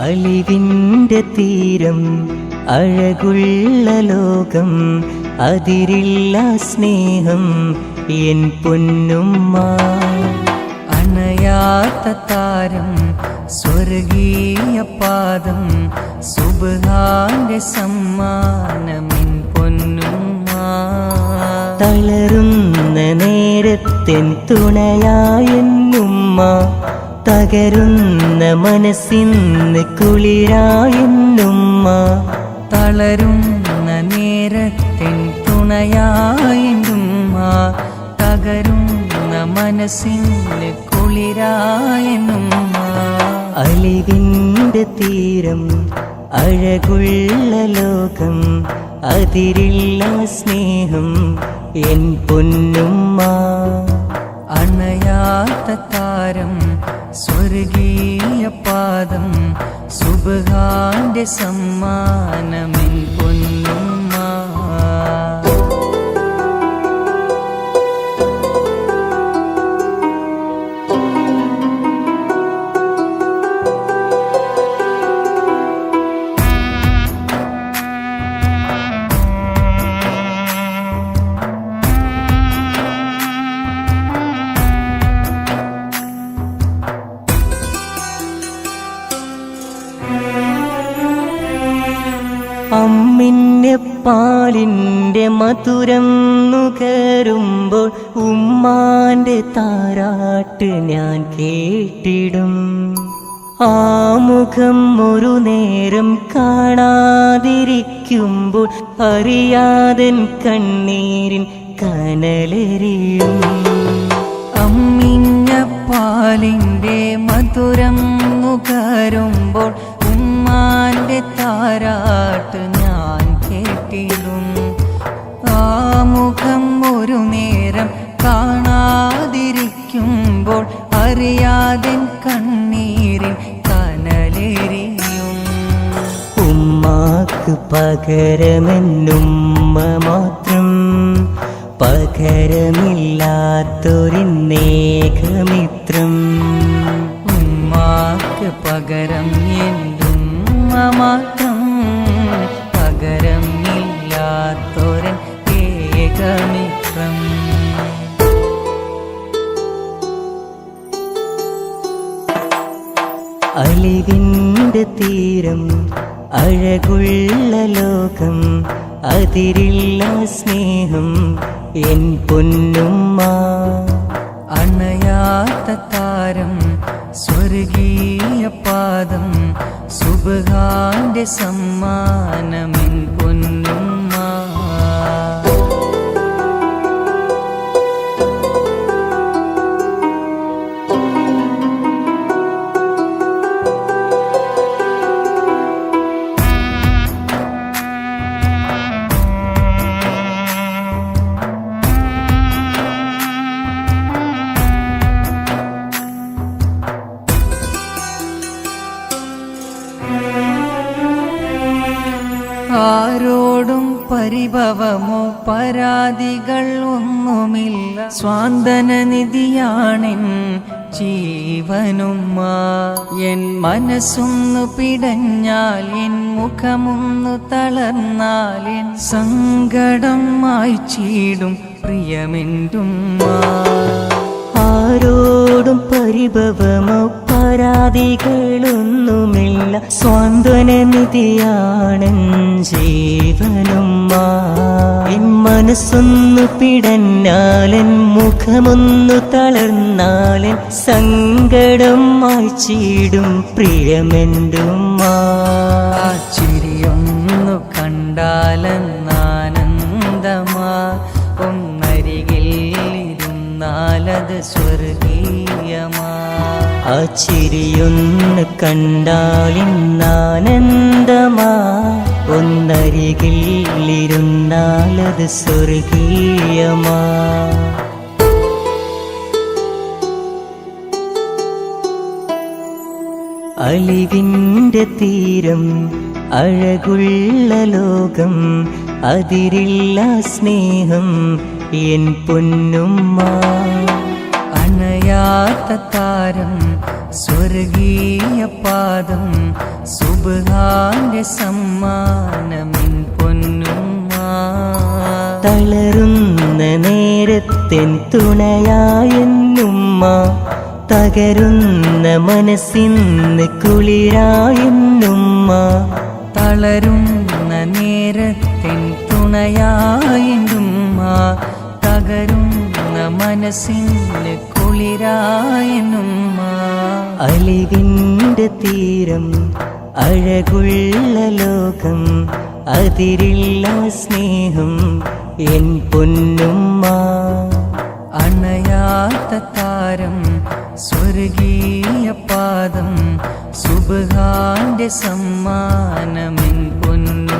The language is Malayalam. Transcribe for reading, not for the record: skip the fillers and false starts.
അലിവിൻ്റെ തീരം അഴകുള്ള ലോകം അതിരില്ല സ്നേഹം എൻ പൊന്നുമ്മ. അണയാത്ത താരം സ്വർഗീയ പാദം സുബ്ഹാന്റെ സമ്മാനമെൻ പൊന്നുമ്മ. തളരുന്ന നേരത്തെൻ തുണയായെന്നുമ്മ, തകരുന്ന മനസ്സിന്ന് കുളിരായെന്നുമ്മ. തളരുന്ന നേരത്തിൻ തുണയായെന്നുമ്മ, തകരുന്ന മനസ്സിന് കുളിരായെന്നുമ്മ. അലിവിൻ്റെ തീരം അഴകുള്ള ലോകം അതിരില്ല സ്നേഹം എൻ പൊന്നുമ്മ. അണയാത്ത താരം സ്വർഗീയ പാദം സുബ്ഹാന്റെ സമ്മാനമെൻ പൊന്നുമ്മ. അമ്മിൻ്റെ പാലിൻ്റെ മധുരം നുകരുമ്പോൾ ഉമ്മാൻ്റെ താരാട്ട് ഞാൻ കേട്ടിടും. ആ മുഖം ഒരു നേരം കാണാതിരിക്കുമ്പോൾ അറിയാതൻ കണ്ണീരിൻ കനലെറിയും. അമ്മിഞ്ഞ പാലിൻ്റെ മധുരം നുകരുമ്പോൾ ഉമ്മാന്റെ താരാട്ട് ഞാൻ കേട്ടിടും. ആ മുഖം ഒരു നേരം കാണാതിരിക്കുമ്പോൾ അറിയാതെ കണ്ണീരിൻ കനലെറിയും. ഉമ്മാക്ക് പകരമെന്നുമ്മ മാത്രം, പകരമില്ലാത്തൊരിന്നേകമിത്രം. ഉമ്മാക്ക് പകരം എന്തുമ്മ മാത്രം, പകരമില്ലാത്തൊരൻ ഏകമിത്രം. അലിവിൻ്റെ തീരം അഴകുള്ള ലോകം അതിരില്ല സ്നേഹം എൻ പൊന്നുമ്മ. അണയാത്ത താരം സ്വർഗീയ പാദം സുബ്ഹാന്റെ സമ്മാനമെൻ പൊന്നുമ്മ. ആരോടും പരിഭവമോ പരാതികൾ ഒന്നുമില്ല, സ്വാന്തന നിധിയാണെൻ ജീവനുമ്മ. എൻ മനസ്സൊന്നു പിടഞ്ഞാൽ, എൻ മുഖമൊന്നു തളർന്നാൽ, എൻ സങ്കടം മായ്ച്ചിടും പ്രിയമെന്തുമ്മ. ആരോടും പരിഭവമോ പരാതികളൊന്നുമില്ല, സ്വാന്തന നിധിയാണെൻ ജീവനുമ്മ. എൻ മനസ്സൊന്നു പിടഞ്ഞാലൻ മുഖമൊന്നു തളർന്നാലൻ സങ്കടം മായ്ച്ചിടും പ്രിയമെന്റുമ്മ. ചിരിയൊന്നു കണ്ടാലെന്നാനന്ദമാ ഒന്നരികിൽ ഇരുന്നാലത് സ്വർഗീയമാ. ആ ചിരിയൊന്ന് കണ്ടാലിന്നാനന്ദമാ ഒന്നരികിൽ ഇരുന്നാലത് സ്വർഗീയമാ. അലിവിൻ്റെ തീരം അഴകുള്ള ലോകം അതിരില്ല സ്നേഹം എൻ പൊന്നുമ്മ. അണയാത്ത താരം സ്വർഗീയ പാദം സുബ്ഹാന്റെ സമ്മാനമിൻ പൊന്നുമ്മ. തളരുന്ന നേരത്തെൻ തുണയായെന്നുമ്മ, തകരുന്ന മനസ്സിന്ന് കുളിരായെന്നുമ്മ. തളരുന്ന നേരത്തിൻ തുണയായെന്നുമ്മ, തകരുന്ന മനസ്സിന് കുളിരായെന്നുമ്മ. അലിവിൻ്റെ തീരം അഴകുള്ള ലോകം അതിരില്ല സ്നേഹം എൻ പൊന്നുമ്മ. അണയാത്ത താരം സ്വർഗീയ പാദം സുബ്ഹാന്റെ സമ്മാനമെൻ പൊന്നു.